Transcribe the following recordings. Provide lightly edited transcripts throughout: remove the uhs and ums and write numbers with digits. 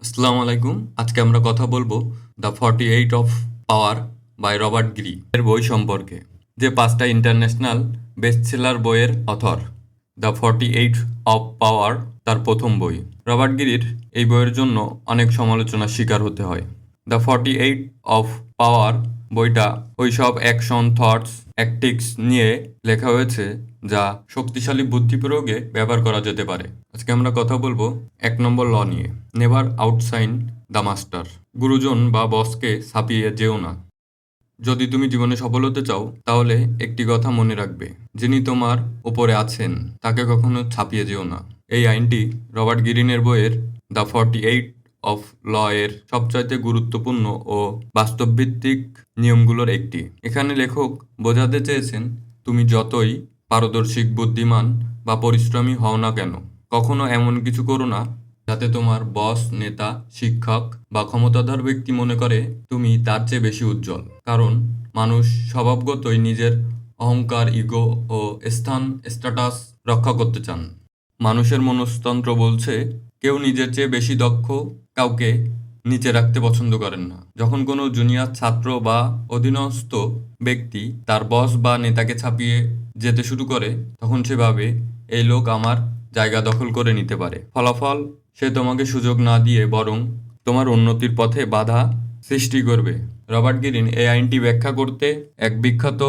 আসসালামু আলাইকুম। আজকে আমরা কথা বলবো the 48 of power by Robert Greene এর বই সম্পর্কে, যে 5টা ইন্টারন্যাশনাল বেস্টসেলার বইয়ের অথর। দ্য 48 অফ পাওয়ার তার প্রথম বই। রবার্ট গ্রির এই বইয়ের জন্য অনেক সমালোচনার শিকার হতে হয়। দ্য 48 অফ পাওয়ার বইটা ওইসব অ্যাকশন, থটস, ট্যাকটিক্স নিয়ে লেখা হয়েছে যা শক্তিশালী বুদ্ধি প্রয়োগে ব্যবহার করা যেতে পারে। আজকে আমরা কথা বলবো 1 নম্বর ল নিয়ে, নেভার আউটসাইন দ্য মাস্টার। গুরুজন বা বসকে ছাপিয়ে যেও না। যদি তুমি জীবনে সফল হতে চাও তাহলে একটি কথা মনে রাখবে, যিনি তোমার উপরে আছেন তাকে কখনো ছাপিয়ে যেও না। এই আইনটি রবার্ট গ্রিনের বইয়ের দ্য 48 অফ ল এর সবচাইতে গুরুত্বপূর্ণ ও বাস্তবভিত্তিক নিয়মগুলোর একটি। এখানে লেখক বোঝাতে চেয়েছেন, তুমি যতই পারদর্শী, বুদ্ধিমান বা পরিশ্রমী হও না কেন, কখনো এমন কিছু করো না যাতে তোমার বস, নেতা, শিক্ষক বা ক্ষমতাধর ব্যক্তি মনে করে তুমি তার চেয়ে বেশি উজ্জ্বল। কারণ মানুষ স্বভাবগতই নিজের অহংকার, ইগো ও স্ট্যাটাস রক্ষা করতে চান। মানুষের মনস্তন্ত্র বলছে কেউ নিজের চেয়ে বেশি দক্ষ কাউকে নিচে রাখতে পছন্দ করেন না। যখন কোনো জুনিয়র ছাত্র বা অধীনস্থ ব্যক্তি তার বস বা নেতাকে ছাপিয়ে যেতে শুরু করে, তখন সে ভাবে এই লোক আমার জায়গা দখল করে নিতে পারে। ফলাফল, সে তোমাকে সুযোগ না দিয়ে বরং তোমার উন্নতির পথে বাধা সৃষ্টি করবে। রবার্ট গ্রিন এই আইনটি ব্যাখ্যা করতে এক বিখ্যাত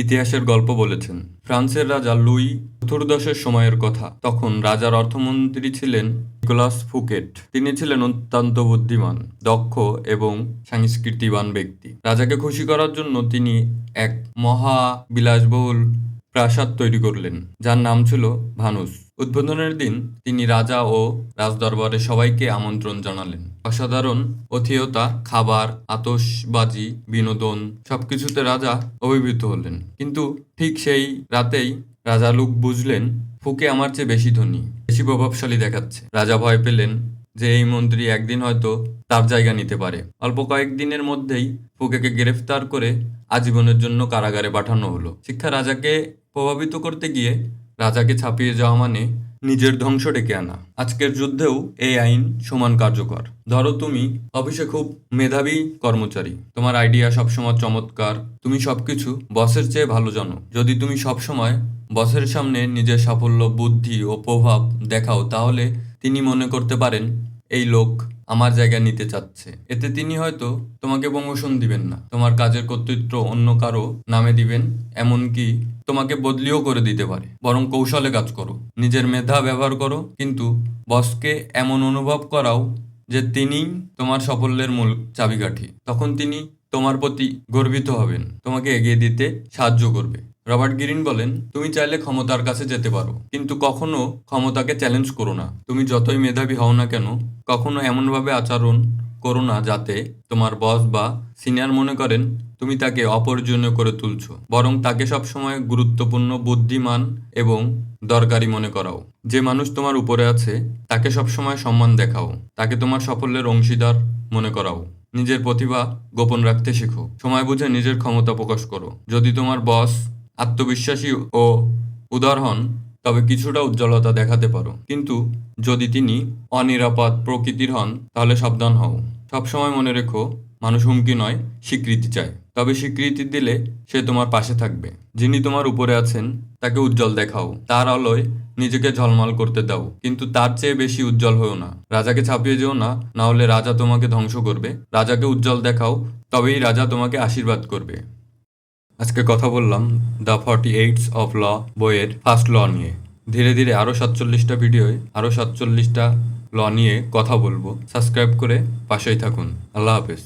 ইতিহাসের গল্প বলেছেন। ফ্রান্সের রাজা লুই 14 সময়ের কথা। তখন রাজার অর্থমন্ত্রী ছিলেন নিকোলাস ফুকেট। তিনি ছিলেন অত্যন্ত বুদ্ধিমান, দক্ষ এবং সংস্কৃতিবান ব্যক্তি। রাজাকে খুশি করার জন্য তিনি এক মহা বিলাসবহুল প্রাসাদ তৈরি করলেন, যার নাম ছিল ভানুস। উদ্বোধনের দিন তিনি রাজা ও রাজদরবারে সবাইকে আমন্ত্রণ জানালেন। অসাধারণ আতিথেয়তা, খাবার, আতশবাজি, বিনোদন সবকিছুতে রাজা অভিভূত হলেন। কিন্তু ঠিক সেই রাতেই রাজা লুক বুঝলেন ফুকে আমার চেয়ে বেশি ধনী, বেশি প্রভাবশালী দেখাচ্ছে। রাজা ভয় পেলেন যে এই মন্ত্রী একদিন হয়তো তার জায়গা নিতে পারে। অল্প কয়েকদিনের মধ্যেই ফুকেকে গ্রেফতার করে আজীবনের জন্য কারাগারে পাঠানো হলো। শিক্ষা রাজাকে প্রভাবিত করতে গিয়ে রাজাকে ছাপিয়ে যাওয়া মানে নিজের ধ্বংস ডেকে আনা। আজকের যুদ্ধেও এই আইন সমান কার্যকর। ধরো তুমি অফিসে খুব মেধাবী কর্মচারী, তোমার আইডিয়া সবসময় চমৎকার, তুমি সবকিছু বসের চেয়ে ভালো জানো। যদি তুমি সবসময় বসের সামনে নিজের সাফল্য, বুদ্ধি ও প্রভাব দেখাও, তাহলে তিনি মনে করতে পারেন এই লোক আমার জায়গা নিতে চাচ্ছে। এতে তিনি হয়তো তোমাকে প্রমোশন দিবেন না, তোমার কাজের কর্তৃত্ব অন্য কারো নামে দিবেন, এমনকি তোমাকে বদলিও করে দিতে পারে। বরং কৌশলে কাজ করো, নিজের মেধা ব্যবহার করো, কিন্তু বসকে এমন অনুভব করাও যে তিনিই তোমার সাফল্যের মূল চাবিকাঠি। তখন তিনি তোমার প্রতি গর্বিত হবেন, তোমাকে এগিয়ে দিতে সাহায্য করবে। রবার্ট গ্রিন বলেন, তুমি চাইলে ক্ষমতার কাছে যেতে পারো, কিন্তু কখনো ক্ষমতাকে চ্যালেঞ্জ করো না। তুমি যতই মেধাবী হও না কেন, কখনো এমনভাবে আচরণ করো না যাতে তোমার বস বা সিনিয়র মনে করেন তুমি তাকে অপ্রয়োজনীয় করে তুলছো। বরং তাকে সবসময় গুরুত্বপূর্ণ, বুদ্ধিমান এবং দরকারি মনে করাও। যে মানুষ তোমার উপরে আছে তাকে সবসময় সম্মান দেখাও, তাকে তোমার সাফল্যের অংশীদার মনে করাও। নিজের প্রতিভা গোপন রাখতে শেখো, সময় বুঝে নিজের ক্ষমতা প্রকাশ করো। যদি তোমার বস আত্মবিশ্বাসী ও উদার হন তবে কিছুটা উজ্জ্বলতা দেখাতে পারো, কিন্তু যদি তিনি অনিরাপদ প্রকৃতির হন তাহলে সাবধান হও। সবসময় মনে রেখো, মানুষ হুমকি নয়, স্বীকৃতি চায়। তবে স্বীকৃতি দিলে সে তোমার পাশে থাকবে। যিনি তোমার উপরে আছেন তাকে উজ্জ্বল দেখাও, তার আলোয় নিজেকে ঝলমল করতে দাও, কিন্তু তার চেয়ে বেশি উজ্জ্বল হও না। রাজাকে ছাপিয়ে যেও না, না হলে রাজা তোমাকে ধ্বংস করবে। রাজাকে উজ্জ্বল দেখাও, তবেই রাজা তোমাকে আশীর্বাদ করবে। আজকে কথা বললাম দ্য 48 অফ ল বইয়ের ফার্স্ট ল নিয়ে। ধীরে ধীরে আরও 47টা ভিডিওয় আরও 47টা ল নিয়ে কথা বলবো। সাবস্ক্রাইব করে পাশেই থাকুন। আল্লাহ হাফেজ।